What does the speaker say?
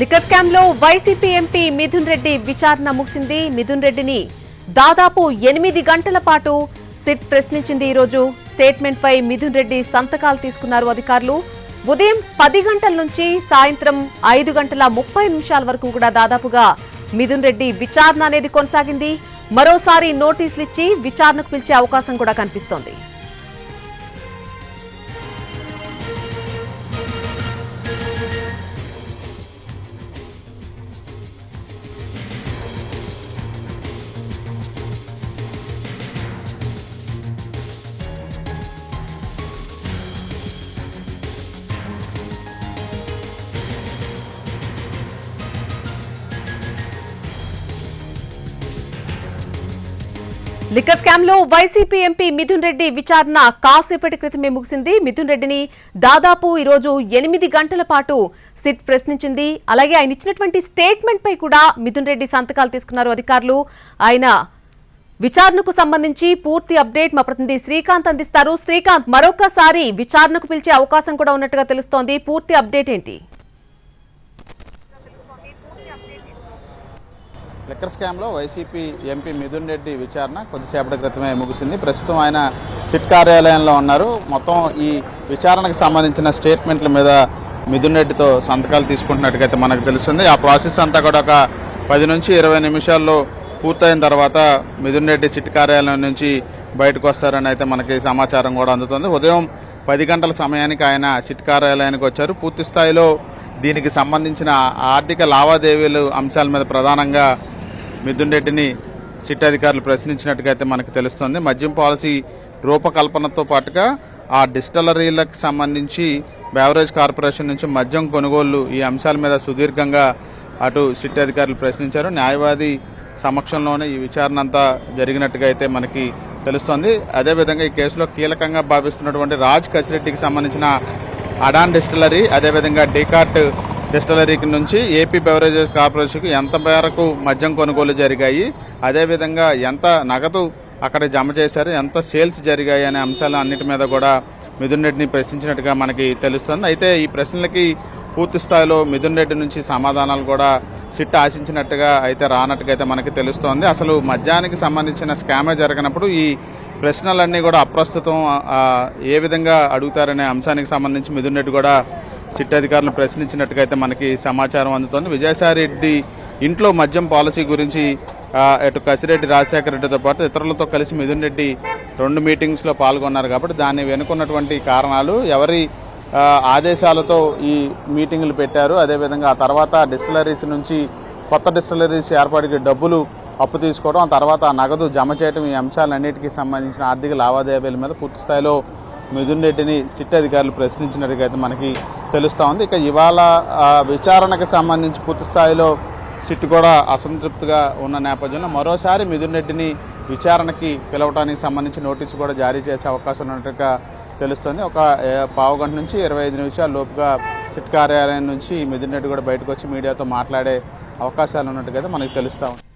Liquor scam లో YCP MP Mithun Reddy విచారణ ముగిసింది. మిథున్ రెడ్డిని దాదాపు 8 గంటల పాటు సిట్ ప్రశ్నించింది. ఈ రోజు స్టేట్మెంట్ పై మిథున్ రెడ్డి సంతకాలు తీసుకున్నారు అధికారులు. ఉదయం 10 గంటల నుంచి సాయంత్రం 5 గంటల 30 నిమిషాల వరకు కూడా దాదాపుగా మిథున్ రెడ్డి విచారణ అనేది కొనసాగింది. మరోసారి నోటీసులు ఇచ్చి విచారణకు పిలిచే అవకాశం కూడా కనిపిస్తోంది. లిక్కర్ స్కామ్ లో వైసీపీ ఎంపీ మిథున్ రెడ్డి విచారణ కాసేపటి క్రితమే ముగిసింది. మిథున్ రెడ్డిని దాదాపు ఈ రోజు 8 గంటల పాటు సిట్ ప్రశ్నించింది. అలాగే ఆయన ఇచ్చినటువంటి స్టేట్మెంట్ పై కూడా మిథున్ రెడ్డి సంతకాలు తీసుకున్నారు అధికారులు. ఆయన విచారణకు సంబంధించి పూర్తి అప్డేట్ మా ప్రతినిధి శ్రీకాంత్ అందిస్తారు. శ్రీకాంత్, మరొకసారి విచారణకు పిలిచే అవకాశం కూడా ఉన్నట్టుగా తెలుస్తోంది. పూర్తి అప్డేట్ ఏంటి? లిక్కర్ స్కామ్లో వైసీపీ ఎంపీ మిథున్ రెడ్డి విచారణ కొద్దిసేపటి క్రితమే ముగిసింది. ప్రస్తుతం ఆయన సిట్ కార్యాలయంలో ఉన్నారు. మొత్తం ఈ విచారణకు సంబంధించిన స్టేట్మెంట్ల మీద మిథున్ రెడ్డితో సంతకాలు తీసుకుంటున్నట్టుగా మనకు తెలుస్తుంది. ఆ ప్రాసెస్ అంతా కూడా ఒక 10 నుంచి 20 నిమిషాల్లో పూర్తయిన తర్వాత మిథున్ రెడ్డి సిట్ కార్యాలయం నుంచి బయటకు వస్తారని అయితే మనకి సమాచారం కూడా అందుతుంది. ఉదయం 10 గంటల సమయానికి ఆయన సిట్ కార్యాలయానికి వచ్చారు. పూర్తి స్థాయిలో దీనికి సంబంధించిన ఆర్థిక లావాదేవీలు అంశాల మీద ప్రధానంగా మిథున్ రెడ్డిని సిట్ అధికారులు ప్రశ్నించినట్టుగా అయితే మనకు తెలుస్తుంది. మద్యం పాలసీ రూపకల్పనతో పాటుగా ఆ డిస్టిలరీలకు సంబంధించి బెవరేజ్ కార్పొరేషన్ నుంచి మద్యం కొనుగోళ్లు ఈ అంశాల మీద సుదీర్ఘంగా అటు సిట్ అధికారులు ప్రశ్నించారు. న్యాయవాది సమక్షంలోనే ఈ విచారణ అంతా జరిగినట్టుగా అయితే మనకి తెలుస్తోంది. అదేవిధంగా ఈ కేసులో కీలకంగా భావిస్తున్నటువంటి రాజ్ కసిరెడ్డికి సంబంధించిన అడాన్ డిస్టిలరీ, అదేవిధంగా డీకార్ట్ డిస్టిలరీకి నుంచి ఏపీ బెవరేజెస్ కార్పొరేషన్కు ఎంత మేరకు మద్యం కొనుగోలు జరిగాయి, అదేవిధంగా ఎంత నగదు అక్కడ జమ చేశారు, ఎంత సేల్స్ జరిగాయి అనే అంశాలు అన్నిటి మీద కూడా మిథున్ రెడ్డిని ప్రశ్నించినట్టుగా మనకి తెలుస్తుంది. అయితే ఈ ప్రశ్నలకి పూర్తి స్థాయిలో మిథున్ రెడ్డి నుంచి సమాధానాలు కూడా సిట్ ఆశించినట్టుగా అయితే రానట్టుగా అయితే మనకి తెలుస్తోంది. అసలు మద్యానికి సంబంధించిన స్కామే జరగనప్పుడు ఈ ప్రశ్నలన్నీ కూడా అప్రస్తుతం ఏ విధంగా అడుగుతారనే అంశానికి సంబంధించి మిథున్ రెడ్డి కూడా సిట్ అధికారులను ప్రశ్నించినట్టుగా అయితే మనకి సమాచారం అందుతోంది. విజయసాయిరెడ్డి ఇంట్లో మద్యం పాలసీ గురించి అటు కసిరెడ్డి రాజశేఖర రెడ్డితో పాటు ఇతరులతో కలిసి మిథున్ రెడ్డి 2 మీటింగ్స్లో పాల్గొన్నారు. కాబట్టి దాన్ని వెనుకున్నటువంటి కారణాలు, ఎవరి ఆదేశాలతో ఈ మీటింగులు పెట్టారు, అదేవిధంగా ఆ తర్వాత డిస్టిలరీస్ నుంచి కొత్త డిస్టిలరీస్ ఏర్పాటుకి డబ్బులు అప్పు తీసుకోవడం, ఆ తర్వాత నగదు జమ చేయడం, ఈ అంశాలన్నిటికీ సంబంధించిన ఆర్థిక లావాదేవీల మీద పూర్తి స్థాయిలో మిథున్ రెడ్డిని సిట్ అధికారులు ప్రశ్నించినట్టుగా అయితే మనకి తెలుస్తూ ఉంది. ఇక ఇవాళ విచారణకు సంబంధించి పూర్తి స్థాయిలో సిట్ కూడా అసంతృప్తిగా ఉన్న నేపథ్యంలో మరోసారి మిథున్ రెడ్డిని విచారణకి పిలవడానికి సంబంధించి నోటీసు కూడా జారీ చేసే అవకాశం ఉన్నట్టుగా తెలుస్తుంది. ఒక 15 గంట నుంచి 25 నిమిషాల లోపుగా సిట్ కార్యాలయం నుంచి మిథున్ రెడ్డి కూడా బయటకు వచ్చి మీడియాతో మాట్లాడే అవకాశాలు ఉన్నట్టుగా మనకి తెలుస్తూ ఉంది.